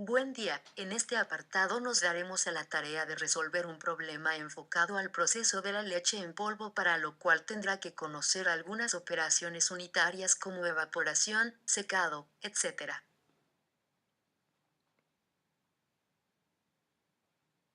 Buen día, en este apartado nos daremos a la tarea de resolver un problema enfocado al proceso de la leche en polvo, para lo cual tendrá que conocer algunas operaciones unitarias como evaporación, secado, etc.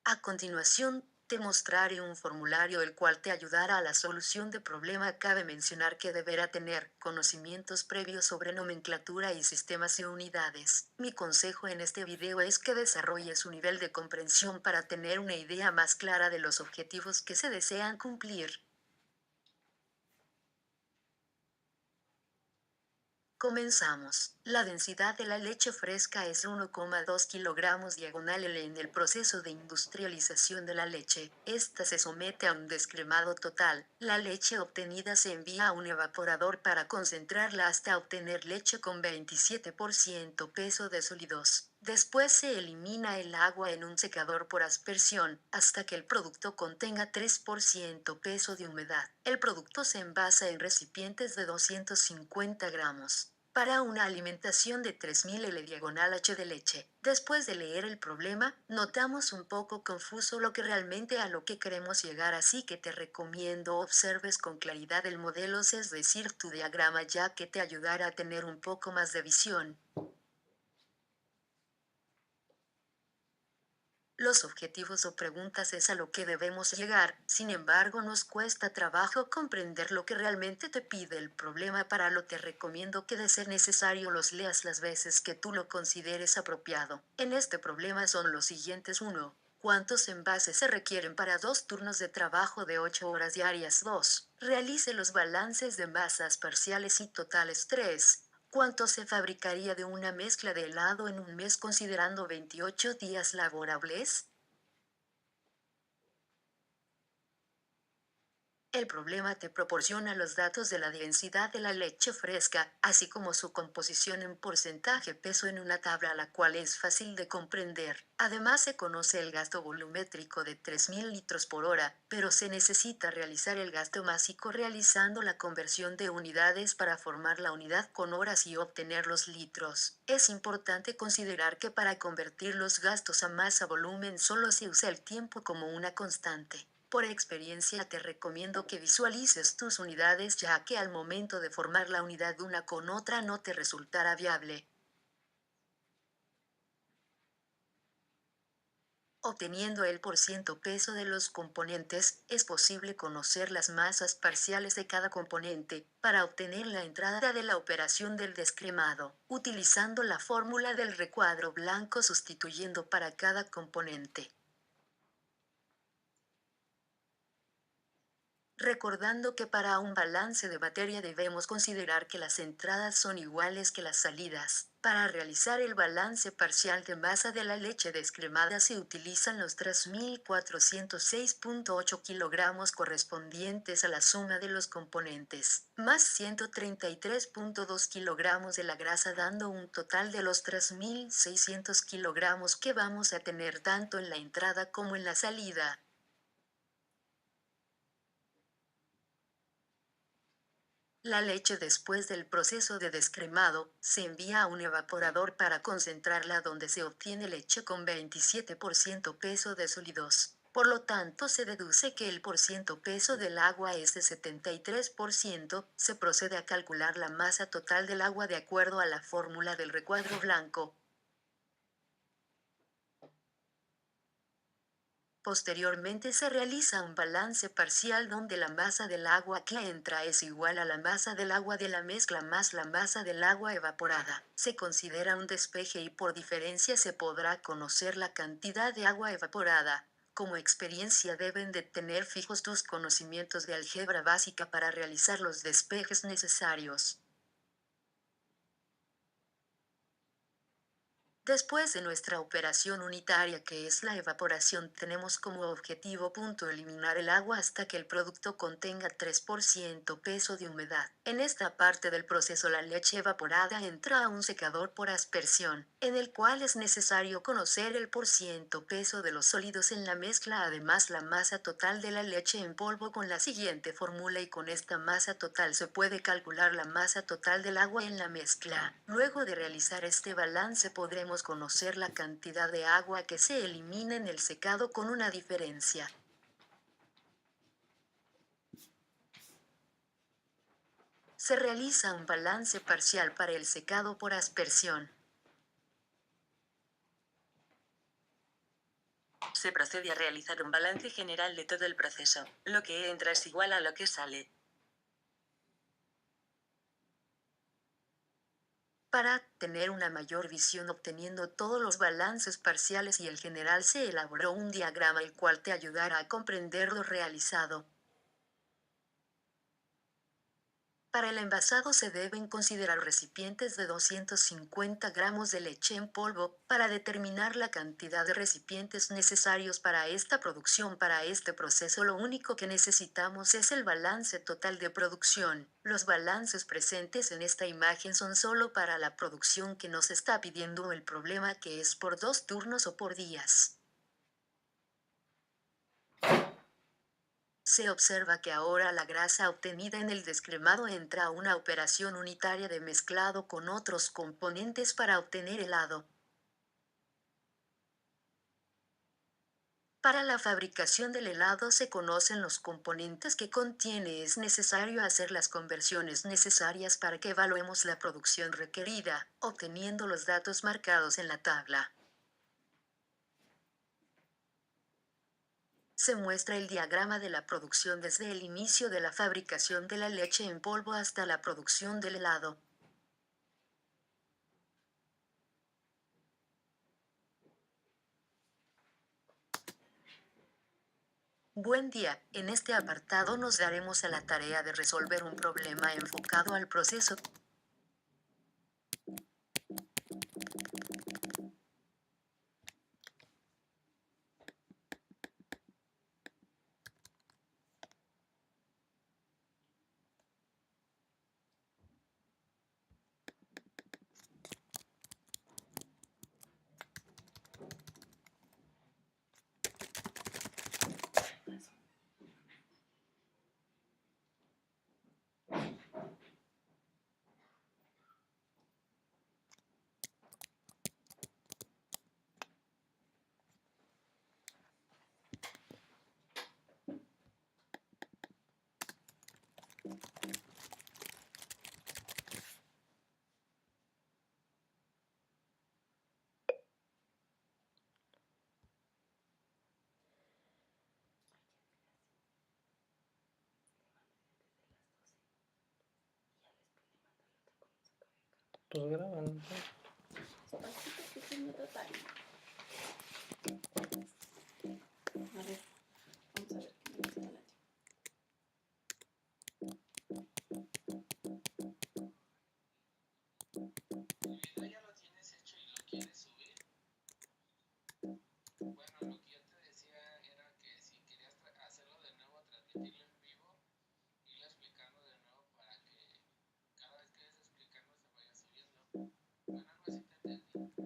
A continuación, te mostraré un formulario el cual te ayudará a la solución de problema. Cabe mencionar que deberá tener conocimientos previos sobre nomenclatura y sistemas de unidades. Mi consejo en este video es que desarrolles un nivel de comprensión para tener una idea más clara de los objetivos que se desean cumplir. Comenzamos. La densidad de la leche fresca es 1,2 kilogramos diagonal L. En el proceso de industrialización de la leche, esta se somete a un descremado total. La leche obtenida se envía a un evaporador para concentrarla hasta obtener leche con 27% peso de sólidos. Después se elimina el agua en un secador por aspersión, hasta que el producto contenga 3% peso de humedad. El producto se envasa en recipientes de 250 gramos. Para una alimentación de 3000 L diagonal H de leche. Después de leer el problema, notamos un poco confuso lo que realmente a lo que queremos llegar, así que te recomiendo observes con claridad el modelo, es decir, tu diagrama, ya que te ayudará a tener un poco más de visión. Los objetivos o preguntas es a lo que debemos llegar, sin embargo nos cuesta trabajo comprender lo que realmente te pide el problema. Para lo te recomiendo que de ser necesario los leas las veces que tú lo consideres apropiado. En este problema son los siguientes: 1. ¿Cuántos envases se requieren para 2 turnos de trabajo de 8 horas diarias? 2. Realice los balances de masas parciales y totales. 3. ¿Cuánto se fabricaría de una mezcla de helado en un mes considerando 28 días laborables? El problema te proporciona los datos de la densidad de la leche fresca, así como su composición en porcentaje peso en una tabla, la cual es fácil de comprender. Además se conoce el gasto volumétrico de 3000 litros por hora, pero se necesita realizar el gasto másico realizando la conversión de unidades para formar la unidad con horas y obtener los litros. Es importante considerar que para convertir los gastos a masa volumen solo se usa el tiempo como una constante. Por experiencia te recomiendo que visualices tus unidades, ya que al momento de formar la unidad una con otra no te resultará viable. Obteniendo el porciento peso de los componentes, es posible conocer las masas parciales de cada componente, para obtener la entrada de la operación del descremado, utilizando la fórmula del recuadro blanco, sustituyendo para cada componente. Recordando que para un balance de batería debemos considerar que las entradas son iguales que las salidas. Para realizar el balance parcial de masa de la leche descremada se utilizan los 3406,8 kilogramos correspondientes a la suma de los componentes, más 133,2 kilogramos de la grasa, dando un total de los 3600 kilogramos que vamos a tener tanto en la entrada como en la salida. La leche, después del proceso de descremado, se envía a un evaporador para concentrarla, donde se obtiene leche con 27% peso de sólidos. Por lo tanto, se deduce que el porciento peso del agua es de 73%. Se procede a calcular la masa total del agua de acuerdo a la fórmula del recuadro blanco. Posteriormente se realiza un balance parcial, donde la masa del agua que entra es igual a la masa del agua de la mezcla más la masa del agua evaporada. Se considera un despeje y por diferencia se podrá conocer la cantidad de agua evaporada. Como experiencia deben de tener fijos tus conocimientos de álgebra básica para realizar los despejes necesarios. Después de nuestra operación unitaria, que es la evaporación, tenemos como objetivo: eliminar el agua hasta que el producto contenga 3% peso de humedad. En esta parte del proceso la leche evaporada entra a un secador por aspersión, en el cual es necesario conocer el porciento peso de los sólidos en la mezcla, además la masa total de la leche en polvo, con la siguiente fórmula, y con esta masa total se puede calcular la masa total del agua en la mezcla. Luego de realizar este balance podremos necesitamos conocer la cantidad de agua que se elimina en el secado con una diferencia. Se realiza un balance parcial para el secado por aspersión. Se procede a realizar un balance general de todo el proceso. Lo que entra es igual a lo que sale. Para tener una mayor visión obteniendo todos los balances parciales y el general se elaboró un diagrama el cual te ayudará a comprender lo realizado. Para el envasado se deben considerar recipientes de 250 gramos de leche en polvo, para determinar la cantidad de recipientes necesarios para esta producción. Para este proceso lo único que necesitamos es el balance total de producción. Los balances presentes en esta imagen son solo para la producción que nos está pidiendo el problema, que es por 2 turnos o por días. Se observa que ahora la grasa obtenida en el descremado entra a una operación unitaria de mezclado con otros componentes para obtener helado. Para la fabricación del helado se conocen los componentes que contiene. Es necesario hacer las conversiones necesarias para que evaluemos la producción requerida, obteniendo los datos marcados en la tabla. Se muestra el diagrama de la producción desde el inicio de la fabricación de la leche en polvo hasta la producción del helado. Buen día, en este apartado nos daremos a la tarea de resolver un problema enfocado al proceso. Todos graban. A ver, vamos a ver qué me dice la ¿Ya lo tienes hecho y lo quieres subir? Bueno, lo que yo te decía era que si querías hacerlo de nuevo, transmitirlo en vivo, irlo explicando de nuevo para que cada vez que vayas explicando se vaya subiendo. Bueno, algo así te entendí.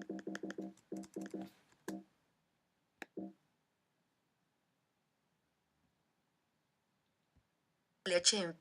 Leche en